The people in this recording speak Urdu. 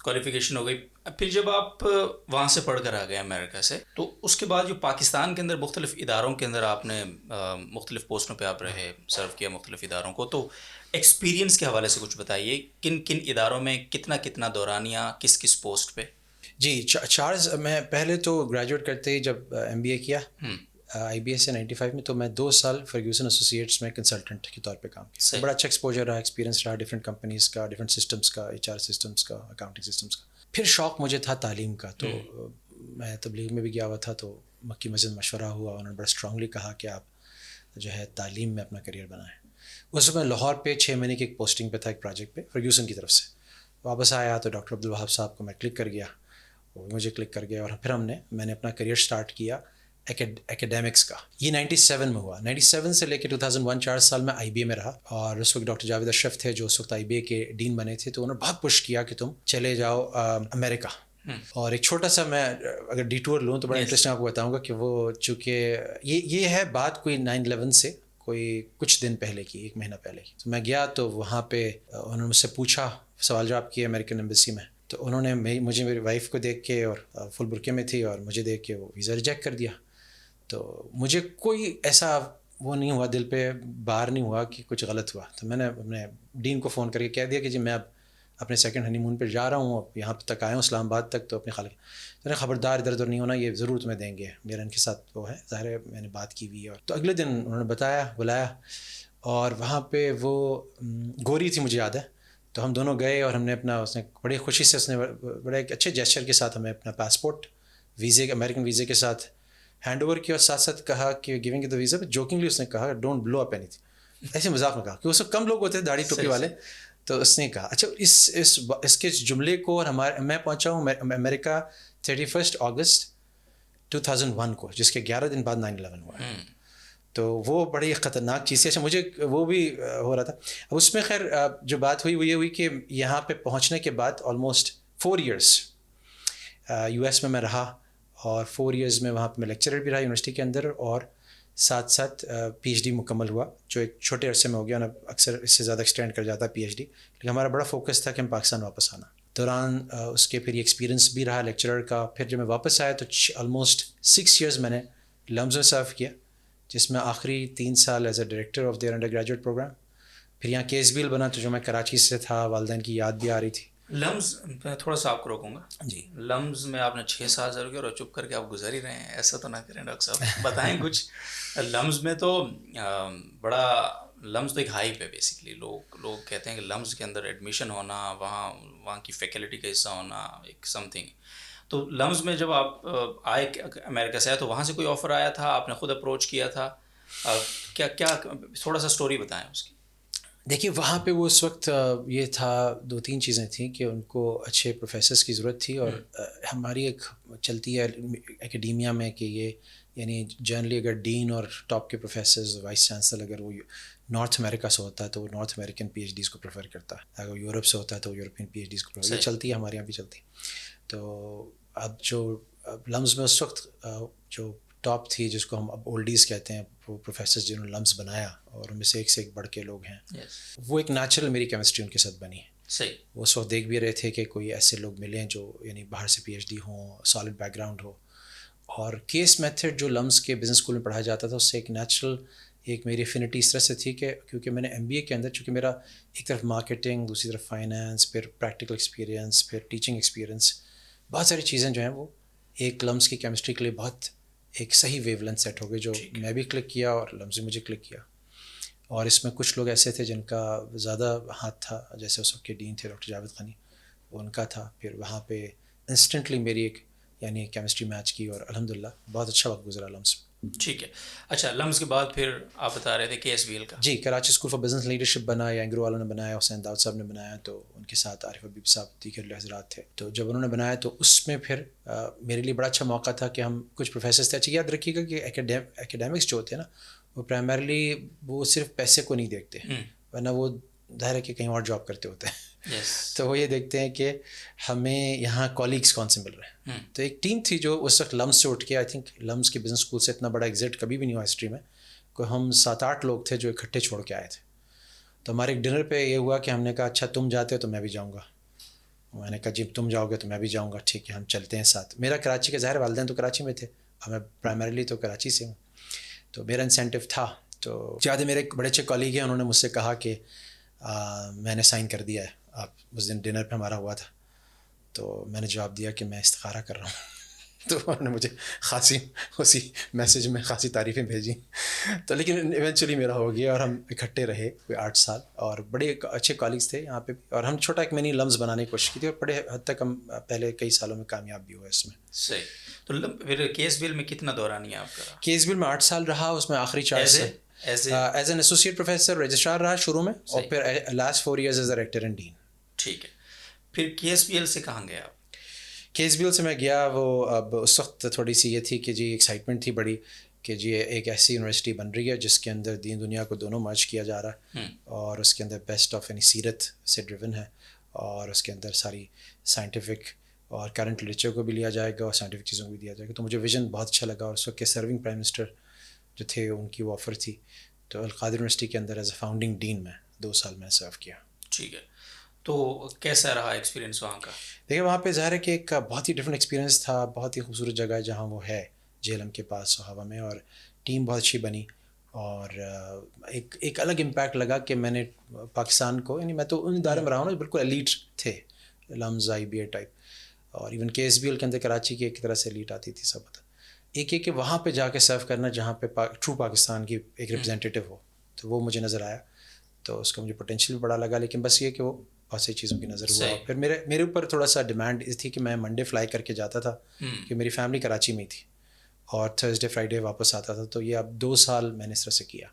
کوالیفیکیشن ہو گئی. پھر جب آپ وہاں سے پڑھ کر آ گئے امریکہ سے، تو اس کے بعد جو پاکستان کے اندر مختلف اداروں کے اندر آپ نے مختلف پوسٹوں پہ آپ رہے، سرو کیا مختلف اداروں کو، تو ایکسپیرینس کے حوالے سے کچھ بتائیے، کن کن اداروں میں کتنا کتنا دورانیہ، کس کس پوسٹ پہ؟ جی چارز، میں پہلے تو گریجویٹ کرتے ہی جب ایم بی اے کیا آئی بی ایس سے 95 میں، تو میں 2 سال فرگیوسن ایسوسیٹس میں کنسلٹنٹ کے طور پہ کام کیا. صحیح. بڑا اچھا ایکسپوجر رہا، ایکسپیرینس رہا ڈفرینٹ کمپنیز کا، ڈفرینٹ سسٹمس کا، ایچ آر سسٹمس کا، اکاؤنٹنگ سسٹمس کا. پھر شوق مجھے تھا تعلیم کا، تو میں تبلیغ میں بھی گیا ہوا تھا، تو مکی مسجد مشورہ ہوا، انہوں نے بڑا اسٹرانگلی کہا کہ آپ جو ہے تعلیم میں اپنا کریئر بنائیں. اس وقت میں لاہور پہ 6 مہینے کی ایک پوسٹنگ پہ تھا، ایک پروجیکٹ پہ فرگیوسن کی طرف سے. واپس آیا تو ڈاکٹر عبدالوہاب صاحب کو میں کلک کر گیا، وہ مجھے کلک کر گیا، اور پھر میں نے اپنا کریئر سٹارٹ کیا ایکیڈیمکس کا. یہ 97 میں ہوا. 97 سے لے کے 2001 4 سال میں آئی بی اے میں رہا. اور اس وقت ڈاکٹر جاوید اشرف تھے جو اس وقت آئی بی اے کے ڈین بنے تھے، تو انہوں نے بہت پش کیا کہ تم چلے جاؤ امریکہ. اور ایک چھوٹا سا میں اگر ڈیٹور لوں تو بڑا انٹرسٹنگ آپ کو بتاؤں گا کہ وہ چونکہ یہ ہے بات کوئی 9/11 سے کوئی کچھ دن پہلے کی، 1 مہینہ پہلے کی. تو میں گیا تو وہاں پہ انہوں نے مجھ سے پوچھا، سوال جواب کیے امریکن ایمبیسی میں. تو انہوں نے مجھے میری وائف کو دیکھ کے، اور فل برقعے میں تھی، اور مجھے دیکھ کے وہ ویزا ریجیکٹ کر دیا. تو مجھے کوئی ایسا وہ نہیں ہوا، دل پہ بار نہیں ہوا کہ کچھ غلط ہوا. تو میں نے اپنے ڈین کو فون کر کے کہہ دیا کہ جی میں اب اپنے سیکنڈ ہنی مون پہ جا رہا ہوں، اب یہاں تک آیا ہوں اسلام آباد تک، تو اپنے تو نے خبردار ادھر ادھر نہیں ہونا، یہ ضرور تمہیں دیں گے. میرا ان کے ساتھ وہ ہے، ظاہر ہے میں نے بات کی ہوئی ہے. اور تو اگلے دن انہوں نے بلایا، اور وہاں پہ وہ گوری تھی مجھے یاد ہے. تو ہم دونوں گئے، اور ہم نے اس نے بڑی خوشی سے، اس نے بڑے ایک اچھے جیسچر کے ساتھ ہمیں اپنا پاسپورٹ ویزے، امریکن ویزے کے ساتھ ہینڈ اوور کیا، اور ساتھ ساتھ کہا کہ گیونگ دا ویزا. جوکنگلی اس نے کہا don't blow up anything, ایسے مذاق میں کہا کہ اس وقت کم لوگ ہوتے ہیں داڑھی ٹوپی والے. تو اس نے کہا اچھا اس کے جملے کو، اور میں پہنچا ہوں امریکہ 31 اگست 2001 کو، جس کے 11 دن بعد 9/11 ہوا ہے. تو وہ بڑی خطرناک چیز ہے. اچھا مجھے وہ بھی ہو رہا تھا اس میں. خیر جو بات ہوئی وہ یہ ہوئی کہ یہاں پہ پہنچنے کے بعد آلموسٹ 4 ایئرس یو ایس میں رہا، اور 4 ایئرز میں وہاں پہ میں لیکچرر بھی رہا یونیورسٹی کے اندر، اور ساتھ ساتھ پی ایچ ڈی مکمل ہوا، جو ایک چھوٹے عرصے میں ہو گیا نا. اکثر اس سے زیادہ ایکسٹینڈ کر جاتا ہے پی ایچ ڈی، لیکن ہمارا بڑا فوکس تھا کہ ہم پاکستان واپس آنا. دوران اس کے پھر یہ ایکسپیرینس بھی رہا لیکچرر کا. پھر جب میں واپس آیا تو آلموسٹ 6 ایئرز میں نے لمز میں سرو کیا، جس میں آخری 3 سال as a director of their undergraduate programme. پھر یہاں کیس بیل بنا، تو جو میں کراچی سے تھا، والدین کی یاد بھی آ رہی تھی. لمز میں تھوڑا سا آپ کو روکوں گا. جی، لمز میں آپ نے 6 سال سرو کیا، اور چپ کر کے آپ گزر ہی رہے ہیں، ایسا تو نہ کریں ڈاکٹر صاحب، بتائیں کچھ. لمز میں تو بڑا، لمز تو ایک ہائپ ہے بیسکلی. لوگ کہتے ہیں کہ لمز کے اندر ایڈمیشن ہونا، وہاں کی فیکلٹی کا حصہ ہونا، ایک سم تھنگ. تو لمز میں جب آپ آئے امریکہ سے آئے، تو وہاں سے کوئی آفر آیا تھا، آپ نے خود اپروچ کیا تھا؟ کیا تھوڑا سا اسٹوری بتائیں اس کی. دیکھیے وہاں پہ وہ اس وقت یہ تھا، 2-3 چیزیں تھیں کہ ان کو اچھے پروفیسرس کی ضرورت تھی. اور ہماری ایک چلتی ہے اکیڈیمیا میں کہ یہ یعنی جنرلی اگر ڈین اور ٹاپ کے پروفیسرز، وائس چانسلر اگر وہ نارتھ امریکہ سے ہوتا ہے تو وہ North American P H Ds کو پریفر کرتا ہے، اگر یورپ سے ہوتا ہے تو وہ یورپین پی ایچ ڈیز کو پریفر. یہ چلتی ہے، ہمارے یہاں بھی چلتی. تو اب جو لمز میں اس وقت جو ٹاپ تھی، جس کو ہم اب اولڈیز کہتے ہیں، وہ پروفیسرز جنہوں نے لمز بنایا، اور ان میں سے ایک سے ایک بڑھ کے لوگ ہیں. وہ ایک نیچرل میری کیمسٹری ان کے ساتھ بنی. صحیح. وہ اس وقت دیکھ بھی رہے تھے کہ کوئی ایسے لوگ ملیں جو یعنی باہر سے پی ایچ ڈی ہوں، سالڈ بیک گراؤنڈ ہو. اور کیس میتھڈ جو لمز کے بزنس اسکول میں پڑھایا جاتا تھا، اس سے ایک نیچرل ایک میری افینٹی اس طرح سے تھی کہ کیونکہ میں نے ایم بی اے کے اندر، چونکہ میرا ایک طرف مارکیٹنگ، دوسری طرف فائنینس، پھر پریکٹیکل ایکسپیرینس، پھر ٹیچنگ ایکسپیرینس، بہت ساری چیزیں جو ہیں وہ ایک لمز کی کیمسٹری کے لیے بہت ایک صحیح ویو لینتھ سیٹ ہو گئی، جو میں بھی کلک کیا اور لمز نے مجھے کلک کیا. اور اس میں کچھ لوگ ایسے تھے جن کا زیادہ ہاتھ تھا، جیسے اس وقت کے ڈین تھے ڈاکٹر جاوید غنی، وہ ان کا تھا. پھر وہاں پہ انسٹنٹلی میری ایک یعنی کیمسٹری میچ کی، اور الحمدللہ بہت اچھا وقت گزرا لمز. ٹھیک ہے. اچھا لمز کے بعد پھر آپ بتا رہے تھے کے ایس بی ایل کا. جی، Karachi school for business leadership بنا، یا انگرو والوں نے بنایا، حسین داؤد صاحب نے بنایا، تو ان کے ساتھ عارف حبیب صاحب، دیگر حضرات تھے. تو جب انہوں نے بنایا تو اس میں پھر میرے لیے بڑا اچھا موقع تھا کہ ہم کچھ پروفیسرس تھے. اچھا یاد رکھیے گا کہ ایکیڈیمکس جو ہوتے ہیں نا، وہ پرائمرلی وہ صرف پیسے کو نہیں دیکھتے، ورنہ وہ ظاہر ہے کہ کہیں اور جاب کرتے ہوتے ہیں. تو وہ یہ دیکھتے ہیں کہ ہمیں یہاں کالیگس کون سے مل رہے ہیں. تو ایک ٹیم تھی جو اس وقت لمز سے اٹھ کے، آئی تھنک لمز کے بزنس اسکول سے اتنا بڑا ایگزٹ کبھی بھی نہیں ہوا ہسٹری میں، کوئی ہم 7-8 لوگ تھے جو اکٹھے چھوڑ کے آئے تھے. تو ہمارے ایک ڈنر پہ یہ ہوا کہ ہم نے کہا اچھا تم جاتے ہو تو میں بھی جاؤں گا. میں نے کہا جی تم جاؤ گے تو میں بھی جاؤں گا, ٹھیک ہے ہم چلتے ہیں ساتھ. میرا کراچی کا ظاہر والدین تو کراچی میں تھے اور میں پرائمریلی تو کراچی سے ہوں, تو میرا انسینٹیو تھا. تو زیادہ میرے ایک بڑے اچھے کالیگ ہیں, انہوں نے مجھ سے کہا کہ میں نے سائن کر دیا ہے. آپ اس دن ڈنر پہ ہمارا ہوا تھا, تو میں نے جواب دیا کہ میں استخارہ کر رہا ہوں. تو انہوں نے مجھے خاصی اسی میسیج میں خاصی تعریفیں بھیجی. تو لیکن ایونچولی میرا ہو گیا اور ہم اکٹھے رہے کوئی 8 سال, اور بڑے اچھے کالیگس تھے یہاں پہ بھی, اور ہم چھوٹا ایک منی لمز بنانے کی کوشش کی تھی, اور بڑے حد تک ہم پہلے کئی سالوں میں کامیاب بھی ہوئے اس میں. صحیح. تو پھر کیس بیل میں کتنا دورانیہ آپ کا رہا؟ کیس بیل میں 8 سال رہا, اس میں آخری 4 سال as an associate professor registrar رہا شروع میں, اور پھر last 4 years as a rector and dean. ٹھیک ہے. پھر کیس بی ایل سے کہاں گئے آپ؟ کیس بیل سے میں گیا, وہ اب اس وقت تھوڑی سی یہ تھی کہ جی ایکسائٹمنٹ تھی بڑی کہ جی ایک ایسی یونیورسٹی بن رہی ہے جس کے اندر دین دنیا کو دونوں مرج کیا جا رہا ہے, اور اس کے اندر بیسٹ آف یعنی سیرت سے ڈریون ہے, اور اس کے اندر ساری سائنٹیفک اور کرنٹ لٹریچر کو بھی لیا جائے گا اور سائنٹیفک چیزوں کو بھی دیا جائے گا. تو مجھے ویژن بہت اچھا لگا, اور اس وقت کے سرونگ پرائم منسٹر جو تھے ان کی وہ آفر تھی. تو القادر یونیورسٹی کے اندر ایز اے فاؤنڈنگ ڈین میں 2 سال میں سرو کیا. ٹھیک ہے. تو کیسا رہا ایکسپیرینس وہاں کا؟ دیکھیں وہاں پہ ظاہر ہے کہ ایک بہت ہی ڈفرینٹ ایکسپیرینس تھا, بہت ہی خوبصورت جگہ ہے جہاں وہ ہے جہلم کے پاس صحابہ میں, اور ٹیم بہت اچھی بنی, اور ایک الگ امپیکٹ لگا کہ میں نے پاکستان کو, یعنی میں تو ان ادارے میں رہا ہوں نا بالکل ایلیٹ تھے, لمز آئی بی اے ٹائپ, اور ایون کے ایس بی ایل کے اندر کراچی کی ایک طرح سے ایلیٹ آتی تھی سب. ایک کہ وہاں پہ جا کے سرو کرنا جہاں پہ ٹرو پاکستان کی ایک ریپرزینٹیو ہو, تو وہ مجھے نظر آیا, تو اس کا مجھے پوٹینشیل بھی بڑا لگا. لیکن بس یہ کہ وہ بہت سی چیزوں کی نظر ہوا. پھر میرے اوپر تھوڑا سا ڈیمانڈ اس تھی کہ میں منڈے فلائی کر کے جاتا تھا, کہ میری فیملی کراچی میں تھی, اور تھرسڈے فرائیڈے واپس آتا تھا. تو یہ اب 2 سال میں نے اس طرح سے کیا.